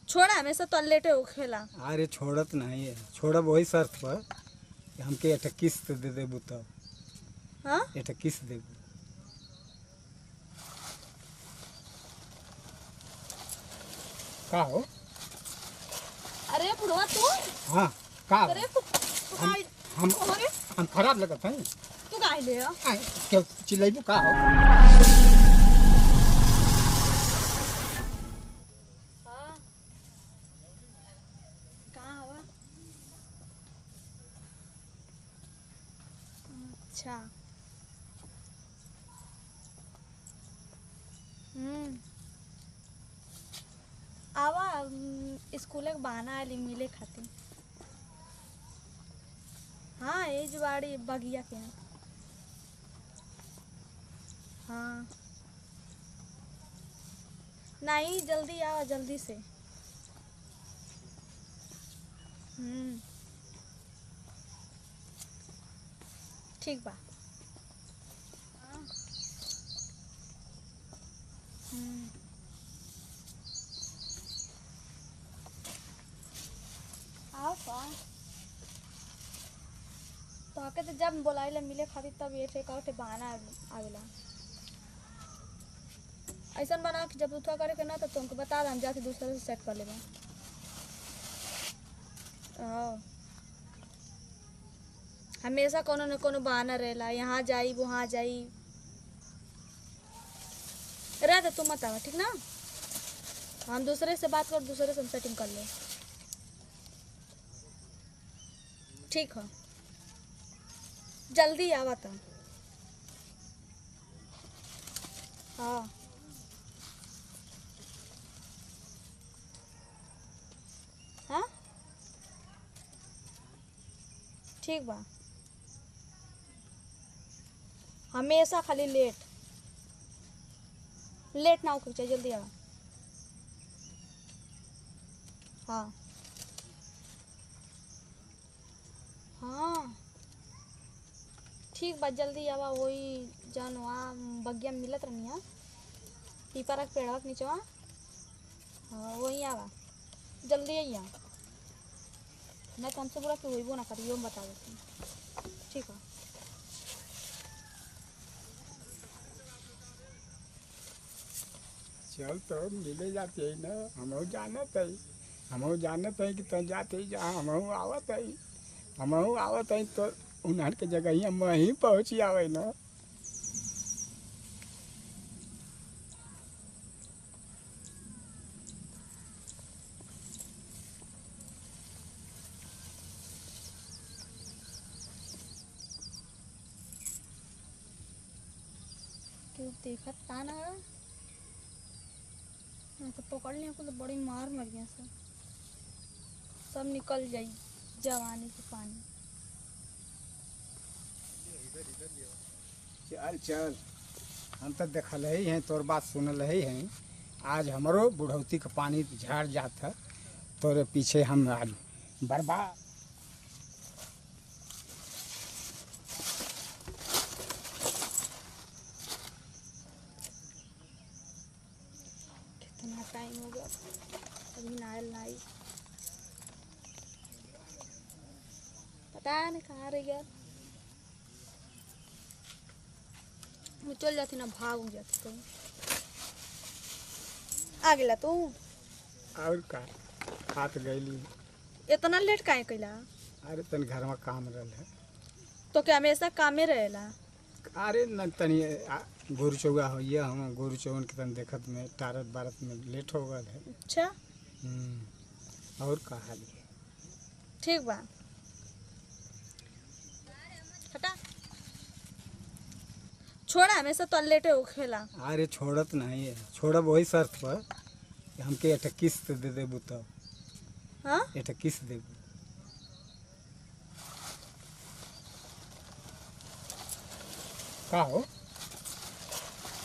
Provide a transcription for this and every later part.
छोड़ा हमेशा तो लेटे हो खेला। अरे छोड़त नहीं है, छोड़ब वही शर्त पर कि हमके एक किस्त दे देबू तब। हाँ एक किस्त देबू। का हो? अरे बुढ़वा तू हाँ का हो? अरे तू हम हम अरे हम खराब लगत हैं। तू काहे ले आ? क्यों चिल्लाइबू का हो? हाँ कहाँ हवा? अच्छा आवा स्कूल के बहाना आली मिले खातिर। हाँ ये जुआड़ी बगिया के हैं। हाँ नहीं जल्दी आवा जल्दी से। ठीक बा। हाँ आओ का तो आके तो जब बोलाइला मिले खातिर तब ये ठेका उठे बहाना आवेला। ऐसा बनाओ कि जब उठा करे के ना तो तुमको बता हम जाके दूसरे से सेट कर लेबा। हमेशा कोनो न कोनो बहाना रहेला, यहाँ जाई वहाँ जाई। रह दे तू मत आवा ठीक ना। हम दूसरे से बात कर दूसरे से हम सेटिंग कर ले। ठीक है जल्दी आवा था। हाँ हाँ ठीक बा। हमेशा खाली लेट लेट ना हो चाहिए, जल्दी आवा। हाँ हाँ ठीक बा जल्दी आवा। वही जन वहाँ बगिया में मिलत रहनी है पीपरा के पेड़वा के नीचे वहाँ। हाँ वहीं आवा जल्दी आइया नहीं तो हमसे बोला कि वही वो ना करिए हम बता देते। ठीक है चल तो मिले जाते ही ना। हमहू जानत है कि तुम जाते ही जहाँ हमहू आवत है तो उन्हर के जगह ही हम वहीं पहुँची आवे ना। क्यों देखत ताना है तो पकड़ लिया को तो बड़ी मार मर गया सब निकल जाई जवानी के पानी। चल चल हम तो देखल ही हैं, तोर बात सुनल ही हैं। आज हमरो बुढ़ौती का पानी झाड़ जात है तोरे पीछे हम आज बर्बाद। कितना टाइम हो गया अभी नायल नाई पता नहीं कहाँ रह गया। मैं चल जाती ना भाग जाती तो आ गेला तू। और का हाथ गईली। इतना लेट काहे कैला? अरे तन घर में काम रहल है तो क्या हमेशा कामे रहेला? अरे न तनी गोरु चौगा होइए हम गोरु चौवन के तन देखत में टारत बारत में लेट हो गल है। अच्छा और का हाल है? ठीक बा हटा छोड़ा हमेशा तो लेटे हो खेला। अरे छोड़त नहीं है, छोड़ब वही शर्त पर कि हमके एक किस्त दे देबू तब। हाँ एक किस्त देबू। का हो?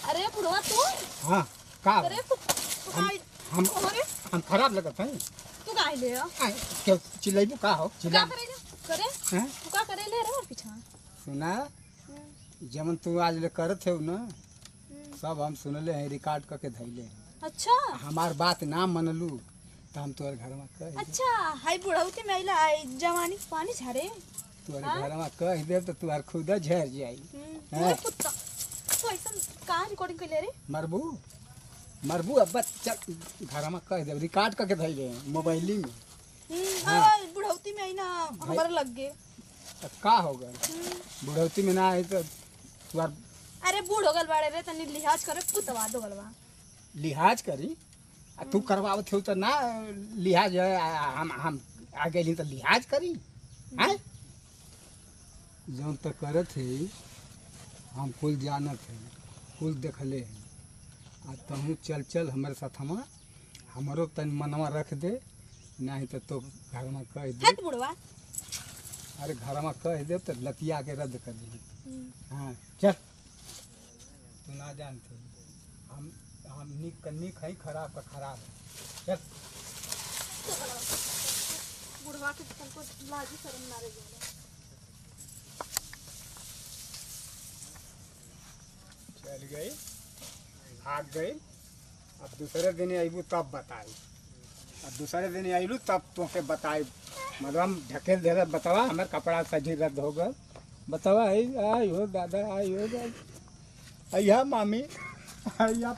अरे बुढ़वा तू हाँ का हो? अरे तू हम अरे हम खराब लगत हैं। तू काहे ले आ? क्यों चिल्लाइबू का हो? तू का करे करे हैं? तू का करे ले रे पीछा। सुना जमन तू आज ले करत है ना सब हम सुनले हैं, रिकॉर्ड करके धैले हैं। अच्छा हमार बात ना मनलू तो हम तोहर घर में कह अच्छा हाय बुढ़ौती में आइला आई जवानी के पानी झारे तोहर हाँ? घर में कह दे तो तोहर खुद झड़ जाई ओए कुत्ता तो ऐसा कहाँ रिकॉर्डिंग कर ले रे मरबू मरबू अब चल घर में कह दे रिकॉर्ड करके धैले मोबाइल में ओए बुढ़ौती में आई ना हमारा लग गए तो का हो गए बुढ़ौती में ना आई तो तोहर अरे बूढ़ हो गल बाड़े रे तनी लिहाज करे पुतवा दो गलवा लिहाज करी आ तू करवावत हो तो ना लिहाज हम आ गए तो लिहाज करी हैं जौन तो करत है हम कुल जानत है कुल देखले है आ तहूँ चल चल हमारे साथ हमारो तन मनवा रख दे नहीं तो घर में कह दे हट बुढ़वा अरे घर में कह दे तो लतिया के रद्द कर दे हाँ चल तू ना जानते हम निक है खराब का खराब है चल बुढ़वा के तुमको लाजी शर्म ना रही चल गई भाग गई अब दूसरे दिन अबू तब बताई अब दूसरे दिन अबू तब तोके बताई मतलब हम ढकेल दे बतावा हमारे कपड़ा सजी रद्द हो गल बतावा आई हो दादा आई हो दादा अया मामी अया